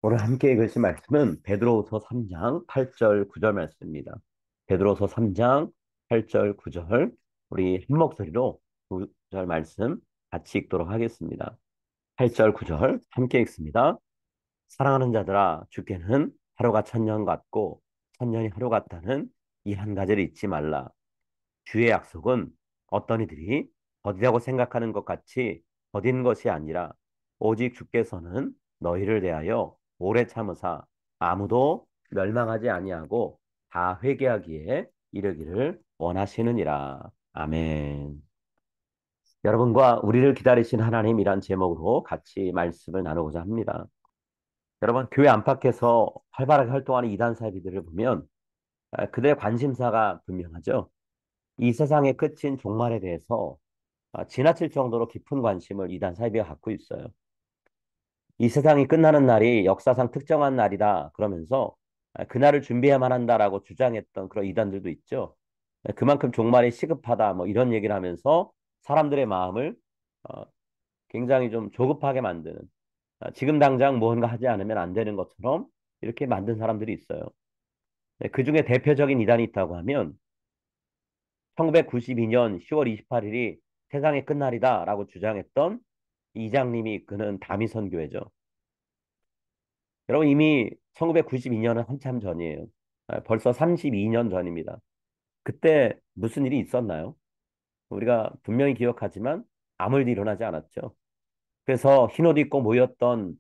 오늘 함께 읽으실 말씀은 베드로후서 3장 8절 9절 말씀입니다. 베드로후서 3장 8절 9절 우리 한 목소리로 9절 말씀 같이 읽도록 하겠습니다. 8절 9절 함께 읽습니다. 사랑하는 자들아 주께는 하루가 천년 같고 천년이 하루 같다는 이 한 가지를 잊지 말라. 주의 약속은 어떤 이들이 더디다고 생각하는 것 같이 더딘 것이 아니라 오직 주께서는 너희를 대하여 오래 참으사 아무도 멸망하지 아니하고 다 회개하기에 이르기를 원하시느니라. 아멘. 여러분과 우리를 기다리신 하나님이란 제목으로 같이 말씀을 나누고자 합니다. 여러분, 교회 안팎에서 활발하게 활동하는 이단 사이비들을 보면 그들의 관심사가 분명하죠. 이 세상의 끝인 종말에 대해서 지나칠 정도로 깊은 관심을 이단 사이비가 갖고 있어요. 이 세상이 끝나는 날이 역사상 특정한 날이다 그러면서 그날을 준비해야만 한다라고 주장했던 그런 이단들도 있죠. 그만큼 종말이 시급하다 뭐 이런 얘기를 하면서 사람들의 마음을 어, 굉장히 좀 조급하게 만드는 지금 당장 무언가 하지 않으면 안 되는 것처럼 이렇게 만든 사람들이 있어요. 그 중에 대표적인 이단이 있다고 하면 1992년 10월 28일이 세상의 끝날이다라고 주장했던 이장님이 이끄는 다미선교회죠. 여러분 이미 1992년은 한참 전이에요. 벌써 32년 전입니다. 그때 무슨 일이 있었나요? 우리가 분명히 기억하지만 아무 일도 일어나지 않았죠. 그래서 흰옷 입고 모였던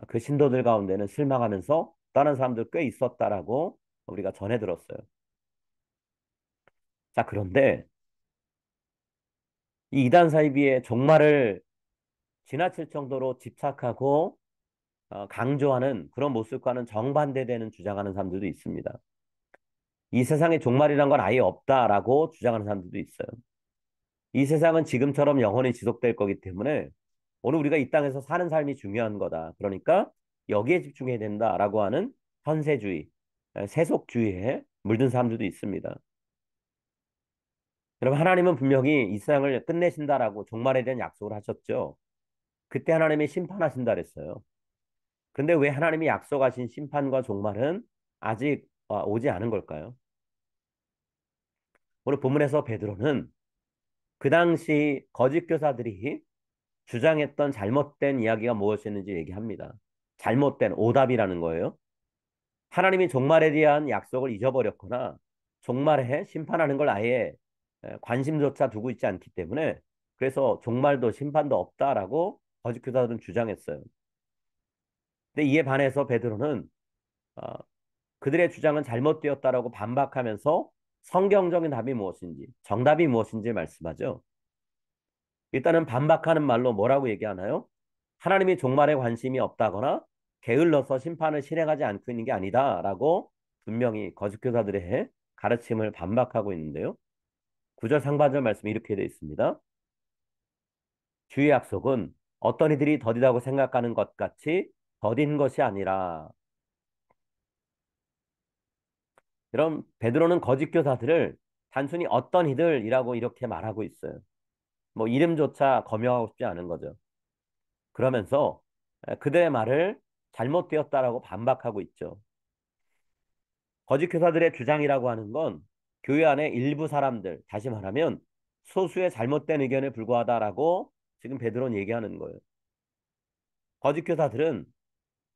그 신도들 가운데는 실망하면서 다른 사람들 꽤 있었다라고 우리가 전해 들었어요. 자, 그런데 이 이단 사이비의 종말을 지나칠 정도로 집착하고 강조하는 그런 모습과는 정반대되는 주장하는 사람들도 있습니다. 이 세상에 종말이란 건 아예 없다라고 주장하는 사람들도 있어요. 이 세상은 지금처럼 영원히 지속될 거기 때문에 오늘 우리가 이 땅에서 사는 삶이 중요한 거다. 그러니까 여기에 집중해야 된다라고 하는 현세주의, 세속주의에 물든 사람들도 있습니다. 여러분 하나님은 분명히 이 세상을 끝내신다라고 종말에 대한 약속을 하셨죠. 그때 하나님이 심판하신다 그랬어요. 근데 왜 하나님이 약속하신 심판과 종말은 아직 오지 않은 걸까요? 오늘 본문에서 베드로는 그 당시 거짓 교사들이 주장했던 잘못된 이야기가 무엇이었는지 얘기합니다. 잘못된 오답이라는 거예요. 하나님이 종말에 대한 약속을 잊어버렸거나 종말에 심판하는 걸 아예 관심조차 두고 있지 않기 때문에 그래서 종말도 심판도 없다라고 거짓 교사들은 주장했어요. 근데 이에 반해서 베드로는 어, 그들의 주장은 잘못되었다라고 반박하면서 성경적인 답이 무엇인지, 정답이 무엇인지 말씀하죠. 일단은 반박하는 말로 뭐라고 얘기하나요? 하나님이 종말에 관심이 없다거나 게을러서 심판을 실행하지 않고 있는 게 아니다라고 분명히 거짓교사들의 가르침을 반박하고 있는데요. 9절 상반절 말씀이 이렇게 되어 있습니다. 주의 약속은 어떤 이들이 더디다고 생각하는 것 같이 더딘 것이 아니라 이런 베드로는 거짓교사들을 단순히 어떤 이들이라고 이렇게 말하고 있어요. 뭐 이름조차 거명하고 싶지 않은 거죠. 그러면서 그들의 말을 잘못되었다라고 반박하고 있죠. 거짓 교사들의 주장이라고 하는 건 교회 안에 일부 사람들, 다시 말하면 소수의 잘못된 의견에 불과하다라고 지금 베드로는 얘기하는 거예요. 거짓 교사들은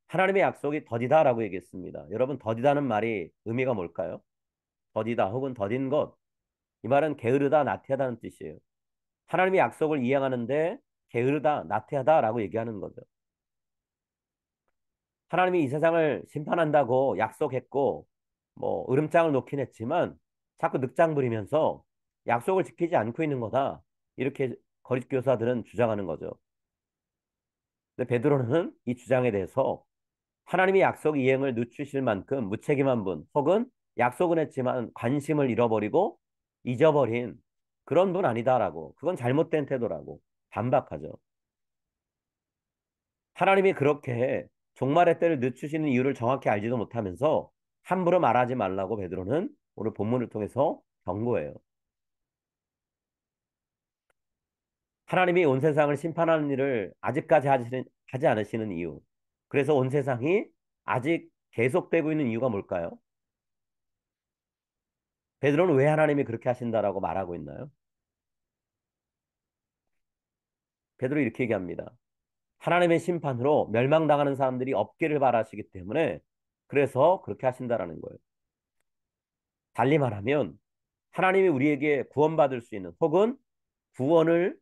하나님의 약속이 더디다라고 얘기했습니다. 여러분 더디다는 말이 의미가 뭘까요? 더디다 혹은 더딘 것. 이 말은 게으르다, 나태하다는 뜻이에요. 하나님의 약속을 이행하는데 게으르다, 나태하다라고 얘기하는 거죠. 하나님이 이 세상을 심판한다고 약속했고 뭐 으름장을 놓긴 했지만 자꾸 늑장 부리면서 약속을 지키지 않고 있는 거다. 이렇게 거짓 교사들은 주장하는 거죠. 근데 베드로는 이 주장에 대해서 하나님이 약속 이행을 늦추실 만큼 무책임한 분 혹은 약속은 했지만 관심을 잃어버리고 잊어버린 그런 분 아니다라고 그건 잘못된 태도라고 반박하죠. 하나님이 그렇게 종말의 때를 늦추시는 이유를 정확히 알지도 못하면서 함부로 말하지 말라고 베드로는 오늘 본문을 통해서 경고해요. 하나님이 온 세상을 심판하는 일을 아직까지 하지 않으시는 이유. 그래서 온 세상이 아직 계속되고 있는 이유가 뭘까요? 베드로는 왜 하나님이 그렇게 하신다라고 말하고 있나요? 베드로 이렇게 얘기합니다. 하나님의 심판으로 멸망당하는 사람들이 없기를 바라시기 때문에 그래서 그렇게 하신다라는 거예요. 달리 말하면 하나님이 우리에게 구원받을 수 있는 혹은 구원을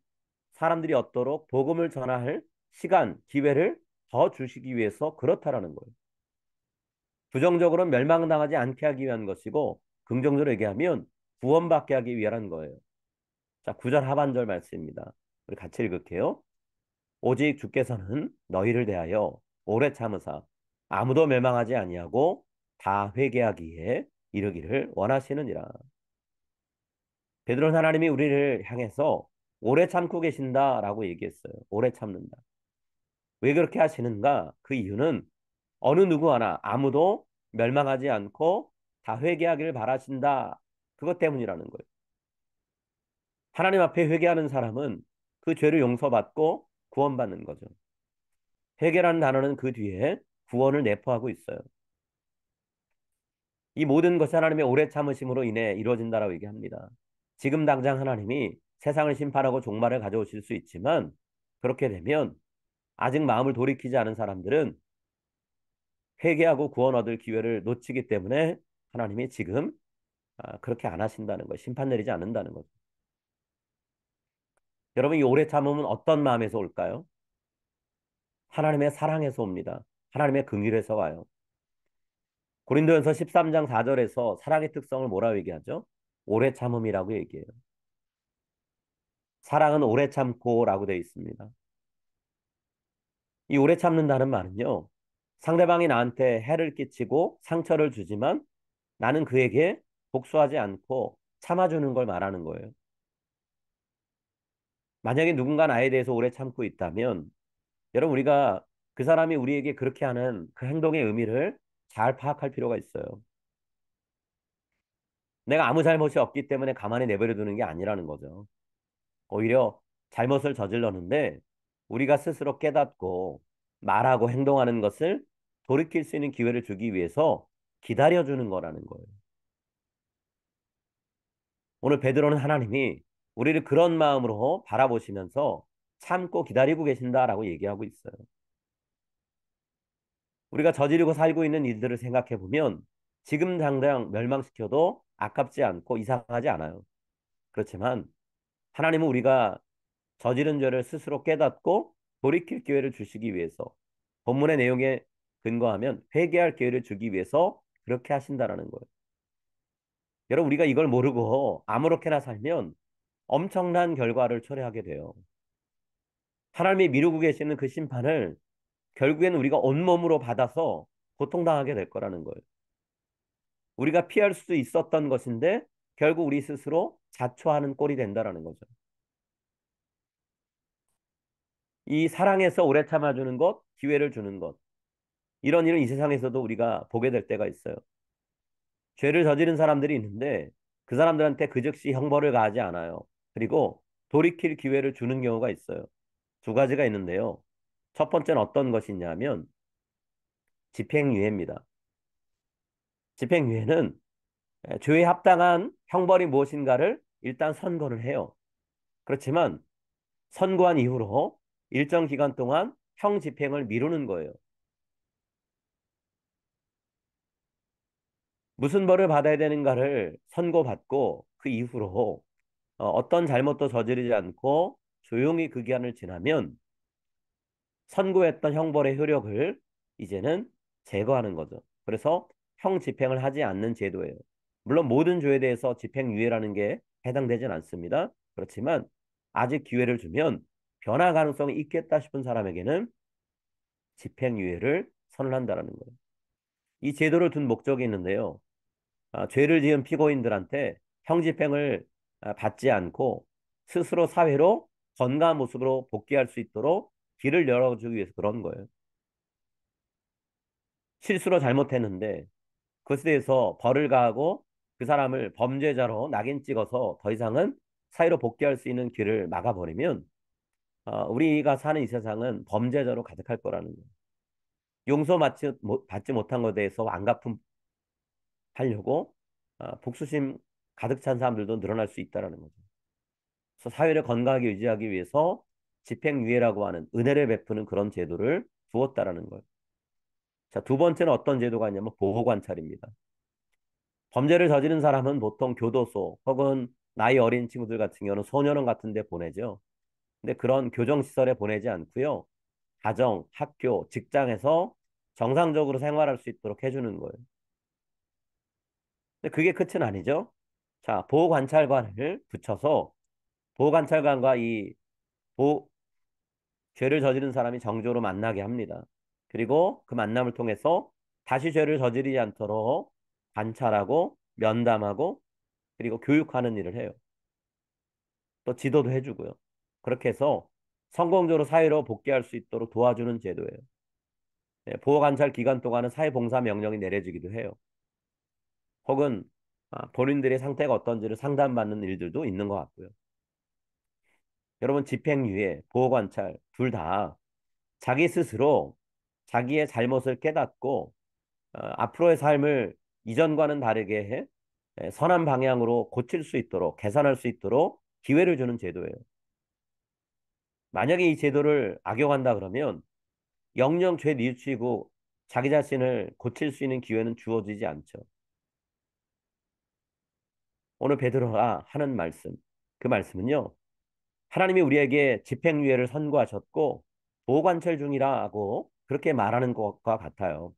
사람들이 얻도록 복음을 전할 시간, 기회를 더 주시기 위해서 그렇다라는 거예요. 부정적으로는 멸망당하지 않게 하기 위한 것이고 긍정적으로 얘기하면 구원받게 하기 위한 거예요. 자, 9절 하반절 말씀입니다. 우리 같이 읽을게요. 오직 주께서는 너희를 대하여 오래 참으사 아무도 멸망하지 아니하고 다 회개하기에 이르기를 원하시느니라. 베드로는 하나님이 우리를 향해서 오래 참고 계신다라고 얘기했어요. 오래 참는다. 왜 그렇게 하시는가? 그 이유는 어느 누구 하나 아무도 멸망하지 않고 다 회개하기를 바라신다. 그것 때문이라는 거예요. 하나님 앞에 회개하는 사람은 그 죄를 용서받고 구원받는 거죠. 회개라는 단어는 그 뒤에 구원을 내포하고 있어요. 이 모든 것이 하나님의 오래 참으심으로 인해 이루어진다라고 얘기합니다. 지금 당장 하나님이 세상을 심판하고 종말을 가져오실 수 있지만 그렇게 되면 아직 마음을 돌이키지 않은 사람들은 회개하고 구원 얻을 기회를 놓치기 때문에 하나님이 지금 그렇게 안 하신다는 거, 심판 내리지 않는다는 거죠. 여러분, 이 오래 참음은 어떤 마음에서 올까요? 하나님의 사랑에서 옵니다. 하나님의 긍휼에서 와요. 고린도전서 13장 4절에서 사랑의 특성을 뭐라고 얘기하죠? 오래 참음이라고 얘기해요. 사랑은 오래 참고라고 되어 있습니다. 이 오래 참는다는 말은요. 상대방이 나한테 해를 끼치고 상처를 주지만 나는 그에게 복수하지 않고 참아주는 걸 말하는 거예요. 만약에 누군가 나에 대해서 오래 참고 있다면 여러분 우리가 그 사람이 우리에게 그렇게 하는 그 행동의 의미를 잘 파악할 필요가 있어요. 내가 아무 잘못이 없기 때문에 가만히 내버려 두는 게 아니라는 거죠. 오히려 잘못을 저질렀는데 우리가 스스로 깨닫고 말하고 행동하는 것을 돌이킬 수 있는 기회를 주기 위해서 기다려주는 거라는 거예요. 오늘 베드로는 하나님이 우리를 그런 마음으로 바라보시면서 참고 기다리고 계신다라고 얘기하고 있어요. 우리가 저지르고 살고 있는 일들을 생각해 보면 지금 당장 멸망시켜도 아깝지 않고 이상하지 않아요. 그렇지만 하나님은 우리가 저지른 죄를 스스로 깨닫고 돌이킬 기회를 주시기 위해서 본문의 내용에 근거하면 회개할 기회를 주기 위해서 그렇게 하신다라는 거예요. 여러분 우리가 이걸 모르고 아무렇게나 살면 엄청난 결과를 초래하게 돼요. 하나님이 미루고 계시는 그 심판을 결국에는 우리가 온몸으로 받아서 고통당하게 될 거라는 거예요. 우리가 피할 수 있었던 것인데 결국 우리 스스로 자초하는 꼴이 된다라는 거죠. 이 사랑에서 오래 참아주는 것, 기회를 주는 것. 이런 일은 이 세상에서도 우리가 보게 될 때가 있어요. 죄를 저지른 사람들이 있는데 그 사람들한테 그 즉시 형벌을 가하지 않아요. 그리고 돌이킬 기회를 주는 경우가 있어요. 두 가지가 있는데요. 첫 번째는 어떤 것이냐면 집행유예입니다. 집행유예는 죄에 합당한 형벌이 무엇인가를 일단 선고를 해요. 그렇지만 선고한 이후로 일정 기간 동안 형 집행을 미루는 거예요. 무슨 벌을 받아야 되는가를 선고받고 그 이후로 어떤 잘못도 저지르지 않고 조용히 그 기한을 지나면 선고했던 형벌의 효력을 이제는 제거하는 거죠. 그래서 형 집행을 하지 않는 제도예요. 물론 모든 죄에 대해서 집행유예라는 게 해당되진 않습니다. 그렇지만 아직 기회를 주면 변화 가능성이 있겠다 싶은 사람에게는 집행유예를 선언한다는 거예요. 이 제도를 둔 목적이 있는데요. 죄를 지은 피고인들한테 형집행을 받지 않고 스스로 사회로 건강한 모습으로 복귀할 수 있도록 길을 열어주기 위해서 그런 거예요. 실수로 잘못했는데 그것에 대해서 벌을 가하고 그 사람을 범죄자로 낙인 찍어서 더 이상은 사회로 복귀할 수 있는 길을 막아버리면 우리가 사는 이 세상은 범죄자로 가득할 거라는 거예요. 받지 못한 것에 대해서 하려고 복수심 가득 찬 사람들도 늘어날 수 있다라는 거죠. 그래서 사회를 건강하게 유지하기 위해서 집행유예라고 하는 은혜를 베푸는 그런 제도를 두었다라는 거예요. 자, 두 번째는 어떤 제도가 있냐면 보호관찰입니다. 범죄를 저지른 사람은 보통 교도소 혹은 나이 어린 친구들 같은 경우는 소년원 같은 데 보내죠. 근데 그런 교정시설에 보내지 않고요. 가정, 학교, 직장에서 정상적으로 생활할 수 있도록 해주는 거예요. 근데 그게 끝은 아니죠. 자, 보호관찰관을 붙여서 보호관찰관과 이 보, 죄를 저지른 사람이 정적으로 만나게 합니다. 그리고 그 만남을 통해서 다시 죄를 저지르지 않도록 관찰하고 면담하고 그리고 교육하는 일을 해요. 또 지도도 해주고요. 그렇게 해서 성공적으로 사회로 복귀할 수 있도록 도와주는 제도예요. 예, 보호관찰 기간 동안은 사회봉사 명령이 내려지기도 해요. 혹은 본인들의 상태가 어떤지를 상담받는 일들도 있는 것 같고요. 여러분 집행유예, 보호관찰 둘 다 자기 스스로 자기의 잘못을 깨닫고 앞으로의 삶을 이전과는 다르게 해 선한 방향으로 고칠 수 있도록 개선할 수 있도록 기회를 주는 제도예요. 만약에 이 제도를 악용한다 그러면 영영 죄 뉘우치고 자기 자신을 고칠 수 있는 기회는 주어지지 않죠. 오늘 베드로가 하는 말씀, 그 말씀은요. 하나님이 우리에게 집행유예를 선고하셨고 보호관찰 중이라고 그렇게 말하는 것과 같아요.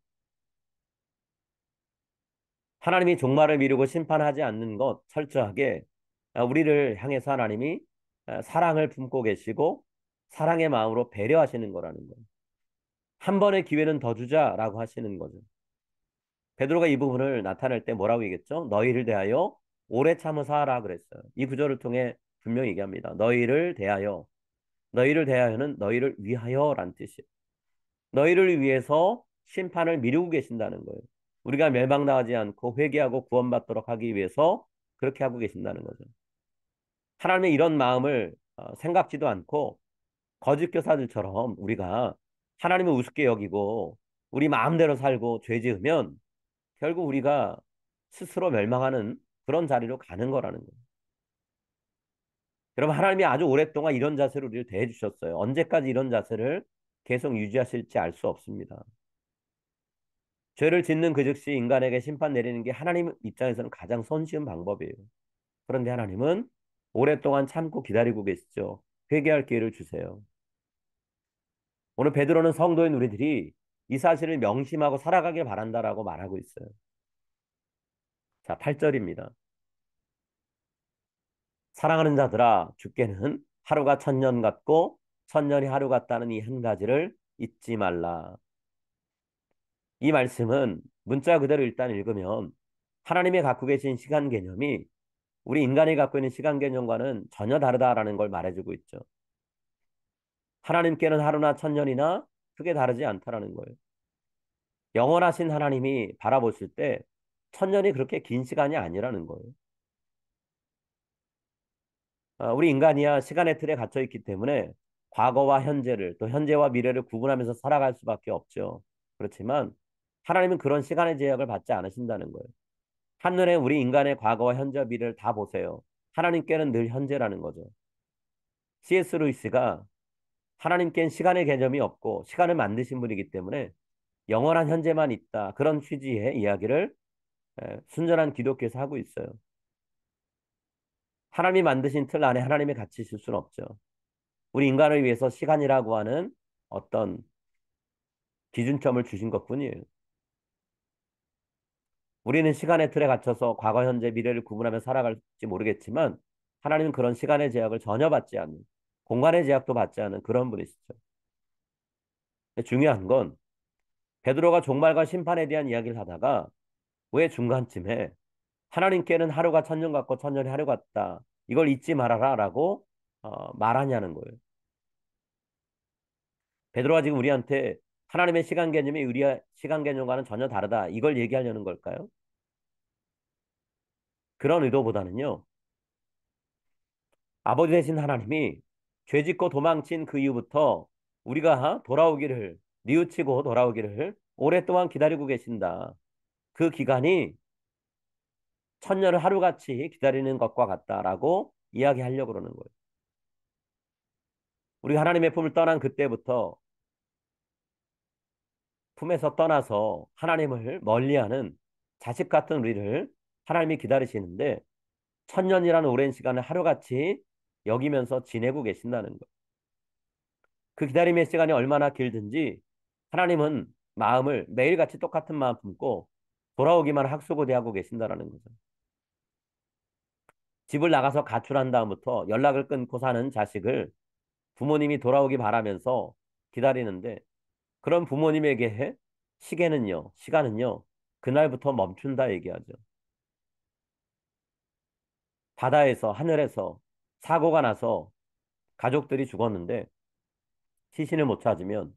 하나님이 종말을 미루고 심판하지 않는 것 철저하게 우리를 향해서 하나님이 사랑을 품고 계시고 사랑의 마음으로 배려하시는 거라는 거예요. 한 번의 기회는 더 주자라고 하시는 거죠. 베드로가 이 부분을 나타낼 때 뭐라고 얘기했죠? 너희를 대하여 오래 참으사라 그랬어요. 이 구절을 통해 분명히 얘기합니다. 너희를 대하여는 너희를 위하여란 뜻이에요. 너희를 위해서 심판을 미루고 계신다는 거예요. 우리가 멸망당하지 않고 회개하고 구원받도록 하기 위해서 그렇게 하고 계신다는 거죠. 하나님의 이런 마음을 생각지도 않고 거짓 교사들처럼 우리가 하나님을 우습게 여기고 우리 마음대로 살고 죄 지으면 결국 우리가 스스로 멸망하는 그런 자리로 가는 거라는 거예요. 여러분 하나님이 아주 오랫동안 이런 자세로 우리를 대해 주셨어요. 언제까지 이런 자세를 계속 유지하실지 알 수 없습니다. 죄를 짓는 그 즉시 인간에게 심판 내리는 게 하나님 입장에서는 가장 손쉬운 방법이에요. 그런데 하나님은 오랫동안 참고 기다리고 계시죠. 회개할 기회를 주세요. 오늘 베드로는 성도인 우리들이 이 사실을 명심하고 살아가길 바란다라고 말하고 있어요. 자, 8절입니다. 사랑하는 자들아, 주께는 하루가 천년 같고 천년이 하루 같다는 이 한 가지를 잊지 말라. 이 말씀은 문자 그대로 일단 읽으면 하나님이 갖고 계신 시간 개념이 우리 인간이 갖고 있는 시간 개념과는 전혀 다르다라는 걸 말해주고 있죠. 하나님께는 하루나 천년이나 크게 다르지 않다라는 거예요. 영원하신 하나님이 바라보실 때 천년이 그렇게 긴 시간이 아니라는 거예요. 우리 인간이야 시간의 틀에 갇혀 있기 때문에 과거와 현재를 또 현재와 미래를 구분하면서 살아갈 수밖에 없죠. 그렇지만 하나님은 그런 시간의 제약을 받지 않으신다는 거예요. 한눈에 우리 인간의 과거와 현재와 미래를 다 보세요. 하나님께는 늘 현재라는 거죠. C.S. 루이스가 하나님께는 시간의 개념이 없고 시간을 만드신 분이기 때문에 영원한 현재만 있다. 그런 취지의 이야기를 순전한 기독교에서 하고 있어요. 하나님이 만드신 틀 안에 하나님이 갇히실 수는 없죠. 우리 인간을 위해서 시간이라고 하는 어떤 기준점을 주신 것뿐이에요. 우리는 시간의 틀에 갇혀서 과거, 현재, 미래를 구분하며 살아갈지 모르겠지만 하나님은 그런 시간의 제약을 전혀 받지 않는 공간의 제약도 받지 않은 그런 분이시죠. 근데 중요한 건 베드로가 종말과 심판에 대한 이야기를 하다가 왜 중간쯤에 하나님께는 하루가 천년 같고 천년이 하루 같다. 이걸 잊지 말아라라고 말하냐는 거예요. 베드로가 지금 우리한테 하나님의 시간 개념이 우리의 시간 개념과는 전혀 다르다. 이걸 얘기하려는 걸까요? 그런 의도보다는요. 아버지 되신 하나님이 죄짓고 도망친 그 이후부터 우리가 돌아오기를 뉘우치고 돌아오기를 오랫동안 기다리고 계신다. 그 기간이 천년을 하루같이 기다리는 것과 같다라고 이야기하려고 그러는 거예요. 우리 하나님의 품을 떠난 그때부터 품에서 떠나서 하나님을 멀리하는 자식 같은 우리를 하나님이 기다리시는데 천년이라는 오랜 시간을 하루같이 여기면서 지내고 계신다는 거예요. 그 기다림의 시간이 얼마나 길든지 하나님은 마음을 매일같이 똑같은 마음 품고 돌아오기만 학수고대하고 계신다라는 거죠. 집을 나가서 가출한 다음부터 연락을 끊고 사는 자식을 부모님이 돌아오기 바라면서 기다리는데 그런 부모님에게 시간은요, 그날부터 멈춘다 얘기하죠. 바다에서, 하늘에서 사고가 나서 가족들이 죽었는데 시신을 못 찾으면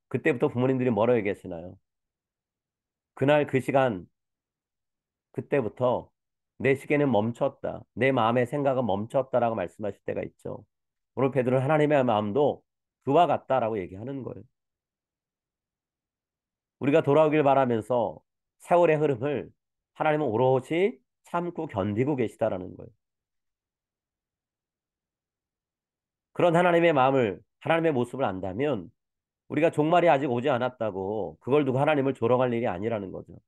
그때부터 부모님들이 뭐라고 얘기하시나요? 그날 그 시간, 그때부터 내 시계는 멈췄다. 내 마음의 생각은 멈췄다라고 말씀하실 때가 있죠. 오늘 베드로는 하나님의 마음도 그와 같다라고 얘기하는 거예요. 우리가 돌아오길 바라면서 세월의 흐름을 하나님은 오롯이 참고 견디고 계시다라는 거예요. 그런 하나님의 마음을, 하나님의 모습을 안다면 우리가 종말이 아직 오지 않았다고 그걸 두고 하나님을 조롱할 일이 아니라는 거죠.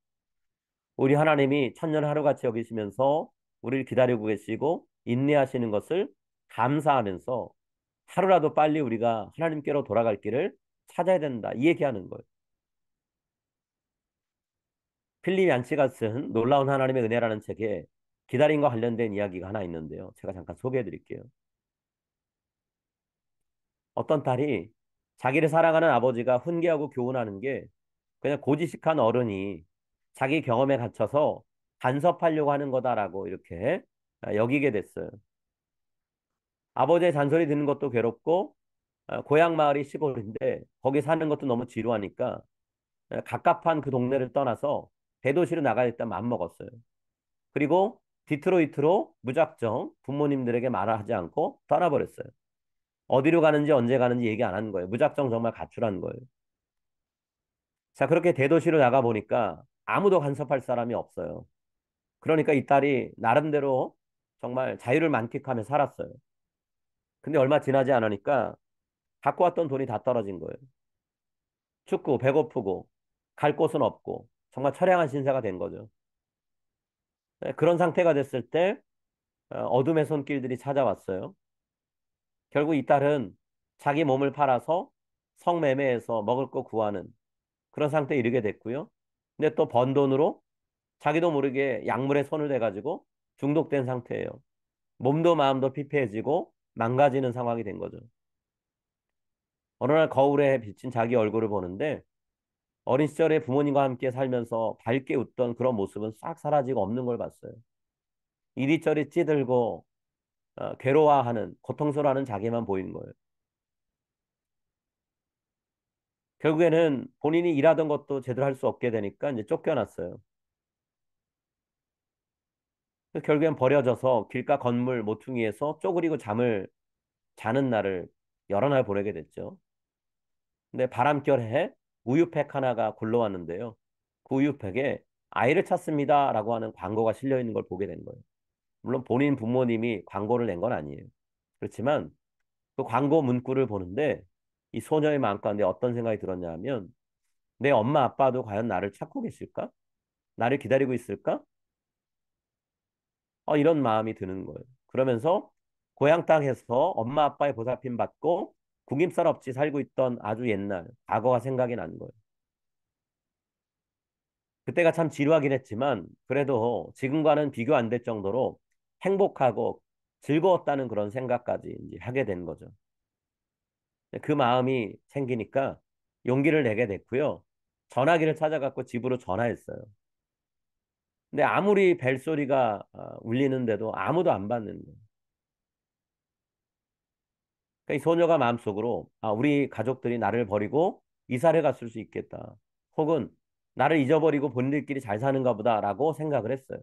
우리 하나님이 천년 하루같이 여기시면서 우리를 기다리고 계시고 인내하시는 것을 감사하면서 하루라도 빨리 우리가 하나님께로 돌아갈 길을 찾아야 된다. 이 얘기하는 거예요. 필립 얀치가 쓴 놀라운 하나님의 은혜라는 책에 기다림과 관련된 이야기가 하나 있는데요. 제가 잠깐 소개해 드릴게요. 어떤 딸이 자기를 사랑하는 아버지가 훈계하고 교훈하는 게 그냥 고지식한 어른이 자기 경험에 갇혀서 간섭하려고 하는 거다라고 이렇게 여기게 됐어요. 아버지의 잔소리 듣는 것도 괴롭고 고향 마을이 시골인데 거기 사는 것도 너무 지루하니까 갑갑한 그 동네를 떠나서 대도시로 나가겠다 마음먹었어요. 그리고 디트로이트로 무작정 부모님들에게 말하지 않고 떠나버렸어요. 어디로 가는지 언제 가는지 얘기 안 하는 거예요. 무작정 정말 가출한 거예요. 자, 그렇게 대도시로 나가 보니까 아무도 간섭할 사람이 없어요. 그러니까 이 딸이 나름대로 정말 자유를 만끽하며 살았어요. 근데 얼마 지나지 않으니까 갖고 왔던 돈이 다 떨어진 거예요. 춥고 배고프고 갈 곳은 없고 정말 처량한 신세가 된 거죠. 네, 그런 상태가 됐을 때 어둠의 손길들이 찾아왔어요. 결국 이 딸은 자기 몸을 팔아서 성매매해서 먹을 거 구하는 그런 상태에 이르게 됐고요. 근데 또 번 돈으로 자기도 모르게 약물에 손을 대가지고 중독된 상태예요. 몸도 마음도 피폐해지고 망가지는 상황이 된 거죠. 어느 날 거울에 비친 자기 얼굴을 보는데 어린 시절에 부모님과 함께 살면서 밝게 웃던 그런 모습은 싹 사라지고 없는 걸 봤어요. 이리저리 찌들고 괴로워하는 고통스러워하는 자기만 보이는 거예요. 결국에는 본인이 일하던 것도 제대로 할 수 없게 되니까 이제 쫓겨났어요. 결국엔 버려져서 길가 건물 모퉁이에서 쪼그리고 잠을 자는 날을 여러 날 보내게 됐죠. 근데 바람결에 우유팩 하나가 굴러왔는데요. 그 우유팩에 아이를 찾습니다라고 하는 광고가 실려 있는 걸 보게 된 거예요. 물론 본인 부모님이 광고를 낸 건 아니에요. 그렇지만 그 광고 문구를 보는데 이 소녀의 마음 가운데 어떤 생각이 들었냐 하면 내 엄마 아빠도 과연 나를 찾고 계실까? 나를 기다리고 있을까? 이런 마음이 드는 거예요. 그러면서 고향 땅에서 엄마 아빠의 보살핌 받고 구김살 없이 살고 있던 아주 옛날 과거가 생각이 난 거예요. 그때가 참 지루하긴 했지만 그래도 지금과는 비교 안 될 정도로 행복하고 즐거웠다는 그런 생각까지 이제 하게 된 거죠. 그 마음이 생기니까 용기를 내게 됐고요. 전화기를 찾아갖고 집으로 전화했어요. 근데 아무리 벨소리가 울리는데도 아무도 안 받는 거예요. 그러니까 이 소녀가 마음속으로 우리 가족들이 나를 버리고 이사를 갔을 수 있겠다. 혹은 나를 잊어버리고 본인들끼리 잘 사는가 보다라고 생각을 했어요.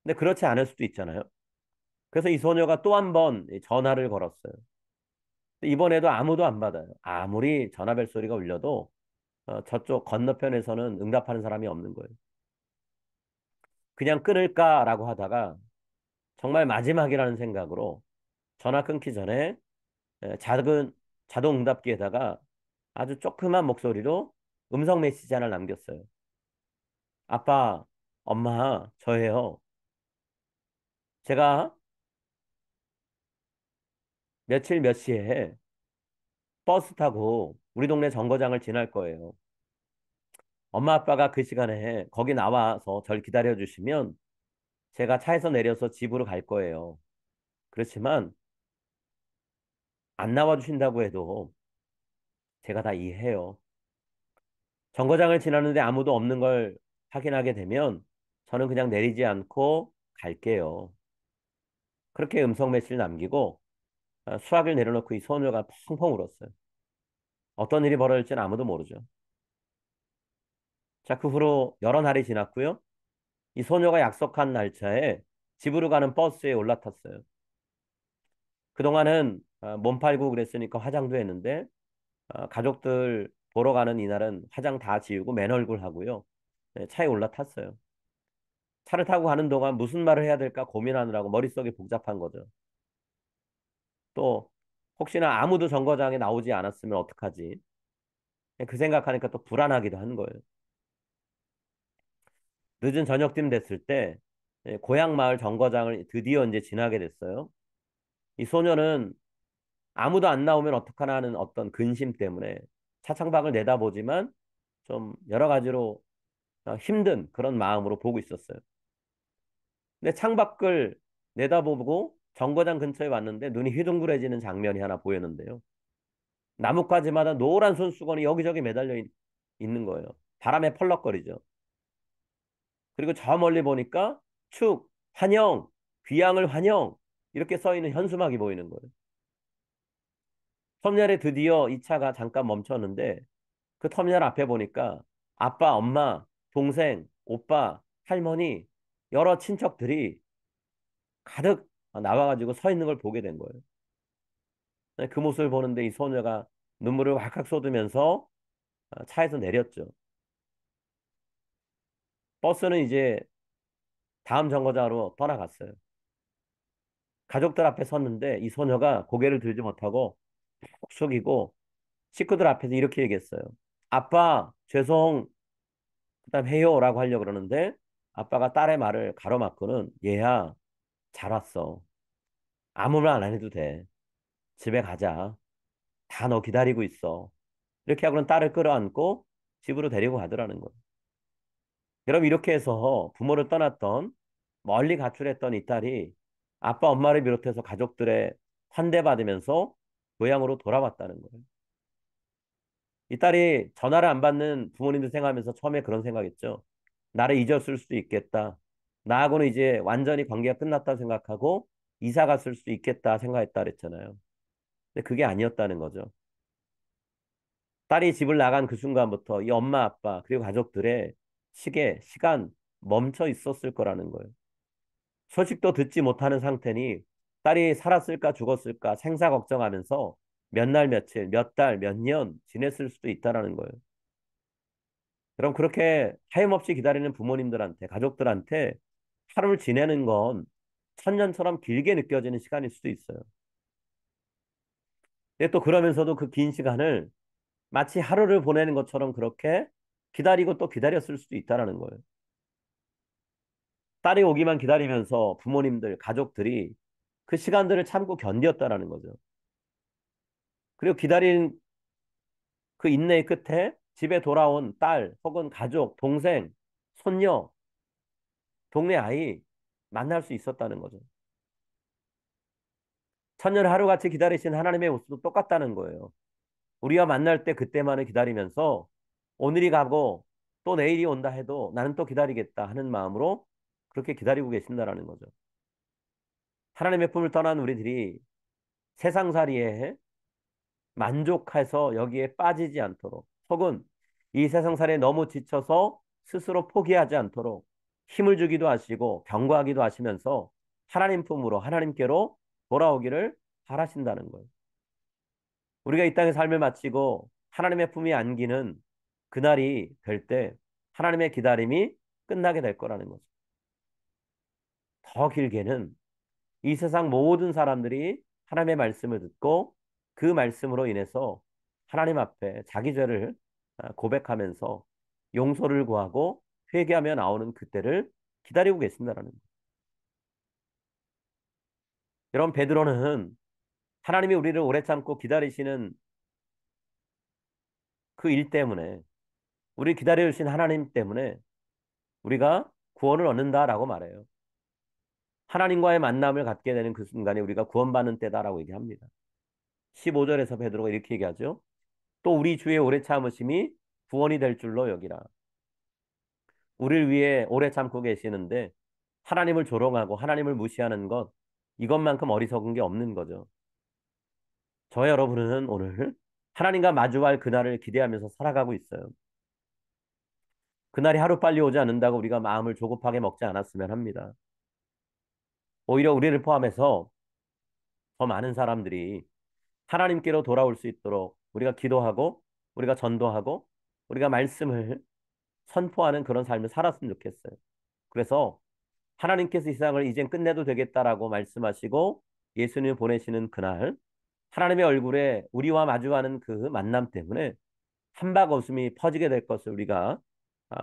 근데 그렇지 않을 수도 있잖아요. 그래서 이 소녀가 또 한 번 전화를 걸었어요. 이번에도 아무도 안 받아요. 아무리 전화벨 소리가 울려도 저쪽 건너편에서는 응답하는 사람이 없는 거예요. 그냥 끊을까라고 하다가 정말 마지막이라는 생각으로 전화 끊기 전에 작은 자동 응답기에다가 아주 조그만 목소리로 음성 메시지 하나를 남겼어요. 아빠, 엄마, 저예요. 제가 며칠 몇 시에 버스 타고 우리 동네 정거장을 지날 거예요. 엄마 아빠가 그 시간에 거기 나와서 절 기다려 주시면 제가 차에서 내려서 집으로 갈 거예요. 그렇지만 안 나와 주신다고 해도 제가 다 이해해요. 정거장을 지나는데 아무도 없는 걸 확인하게 되면 저는 그냥 내리지 않고 갈게요. 그렇게 음성 메시지를 남기고 수화기를 내려놓고 이 소녀가 펑펑 울었어요. 어떤 일이 벌어질지는 아무도 모르죠. 자, 그 후로 여러 날이 지났고요. 이 소녀가 약속한 날짜에 집으로 가는 버스에 올라탔어요. 그동안은 몸 팔고 그랬으니까 화장도 했는데 가족들 보러 가는 이날은 화장 다 지우고 맨 얼굴 하고요. 네, 차에 올라탔어요. 차를 타고 가는 동안 무슨 말을 해야 될까 고민하느라고 머릿속이 복잡한 거죠. 또 혹시나 아무도 정거장에 나오지 않았으면 어떡하지? 그 생각하니까 또 불안하기도 한 거예요. 늦은 저녁쯤 됐을 때 고향 마을 정거장을 드디어 이제 지나게 됐어요. 이 소녀는 아무도 안 나오면 어떡하나 하는 어떤 근심 때문에 차창밖을 내다보지만 좀 여러 가지로 힘든 그런 마음으로 보고 있었어요. 근데 창밖을 내다보고 정거장 근처에 왔는데 눈이 휘둥그레지는 장면이 하나 보였는데요. 나뭇가지마다 노란 손수건이 여기저기 매달려 있는 거예요. 바람에 펄럭거리죠. 그리고 저 멀리 보니까 축, 환영, 귀향을 환영 이렇게 써 있는 현수막이 보이는 거예요. 터미널에 드디어 이 차가 잠깐 멈췄는데 그 터미널 앞에 보니까 아빠, 엄마, 동생, 오빠, 할머니 여러 친척들이 가득 나와가지고 서 있는 걸 보게 된 거예요. 그 모습을 보는데 이 소녀가 눈물을 왈칵 쏟으면서 차에서 내렸죠. 버스는 이제 다음 정거장으로 떠나갔어요. 가족들 앞에 섰는데 이 소녀가 고개를 들지 못하고 푹 숙이고 식구들 앞에서 이렇게 얘기했어요. 아빠, 죄송, 그다음 해요라고 하려고 그러는데 아빠가 딸의 말을 가로막고는 얘야, 잘 왔어. 아무 말 안 해도 돼. 집에 가자. 다 너 기다리고 있어. 이렇게 하고는 딸을 끌어안고 집으로 데리고 가더라는 거예요. 그럼 이렇게 해서 부모를 떠났던 멀리 가출했던 이 딸이 아빠, 엄마를 비롯해서 가족들의 환대받으면서 고향으로 돌아왔다는 거예요. 이 딸이 전화를 안 받는 부모님들 생각하면서 처음에 그런 생각했죠. 나를 잊었을 수도 있겠다. 나하고는 이제 완전히 관계가 끝났다 생각하고 이사 갔을 수도 있겠다 생각했다 그랬잖아요. 근데 그게 아니었다는 거죠. 딸이 집을 나간 그 순간부터 이 엄마, 아빠, 그리고 가족들의 시간 멈춰 있었을 거라는 거예요. 소식도 듣지 못하는 상태니 딸이 살았을까 죽었을까 생사 걱정하면서 몇 날, 며칠, 몇 달, 몇 년 지냈을 수도 있다라는 거예요. 그럼 그렇게 하염없이 기다리는 부모님들한테, 가족들한테 하루를 지내는 건 천년처럼 길게 느껴지는 시간일 수도 있어요. 근데 또 그러면서도 그 긴 시간을 마치 하루를 보내는 것처럼 그렇게 기다리고 또 기다렸을 수도 있다라는 거예요. 딸이 오기만 기다리면서 부모님들, 가족들이 그 시간들을 참고 견뎠다라는 거죠. 그리고 기다린 그 인내의 끝에 집에 돌아온 딸 혹은 가족, 동생, 손녀, 동네 아이 만날 수 있었다는 거죠. 천년을 하루같이 기다리신 하나님의 모습도 똑같다는 거예요. 우리가 만날 때 그때만을 기다리면서 오늘이 가고 또 내일이 온다 해도 나는 또 기다리겠다 하는 마음으로 그렇게 기다리고 계신다라는 거죠. 하나님의 품을 떠난 우리들이 세상살이에 만족해서 여기에 빠지지 않도록 혹은 이 세상살이에 너무 지쳐서 스스로 포기하지 않도록 힘을 주기도 하시고 경고하기도 하시면서 하나님 품으로 하나님께로 돌아오기를 바라신다는 거예요. 우리가 이 땅의 삶을 마치고 하나님의 품에 안기는 그날이 될 때 하나님의 기다림이 끝나게 될 거라는 거죠. 더 길게는 이 세상 모든 사람들이 하나님의 말씀을 듣고 그 말씀으로 인해서 하나님 앞에 자기 죄를 고백하면서 용서를 구하고 회개하며 나오는 그때를 기다리고 계신다라는 거예요. 여러분, 베드로는 하나님이 우리를 오래 참고 기다리시는 그 일 때문에, 우리 기다려 주신 하나님 때문에 우리가 구원을 얻는다라고 말해요. 하나님과의 만남을 갖게 되는 그 순간에 우리가 구원받는 때다라고 얘기합니다. 15절에서 베드로가 이렇게 얘기하죠. 또 우리 주의 오래 참으심이 구원이 될 줄로 여기라. 우리를 위해 오래 참고 계시는데 하나님을 조롱하고 하나님을 무시하는 것, 이것만큼 어리석은 게 없는 거죠. 저 여러분은 오늘 하나님과 마주할 그날을 기대하면서 살아가고 있어요. 그날이 하루빨리 오지 않는다고 우리가 마음을 조급하게 먹지 않았으면 합니다. 오히려 우리를 포함해서 더 많은 사람들이 하나님께로 돌아올 수 있도록 우리가 기도하고 우리가 전도하고 우리가 말씀을 선포하는 그런 삶을 살았으면 좋겠어요. 그래서 하나님께서 이 세상을 이젠 끝내도 되겠다라고 말씀하시고 예수님을 보내시는 그날 하나님의 얼굴에 우리와 마주하는 그 만남 때문에 한박 웃음이 퍼지게 될 것을 우리가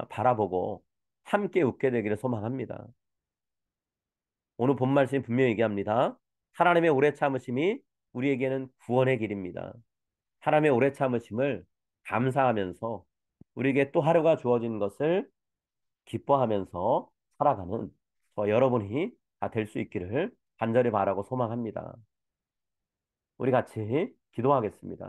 바라보고 함께 웃게 되기를 소망합니다. 오늘 본 말씀이 분명히 얘기합니다. 하나님의 오래 참으심이 우리에게는 구원의 길입니다. 하나님의 오래 참으심을 감사하면서 우리에게 또 하루가 주어진 것을 기뻐하면서 살아가는 저 여러분이 다 될 수 있기를 간절히 바라고 소망합니다. 우리 같이 기도하겠습니다.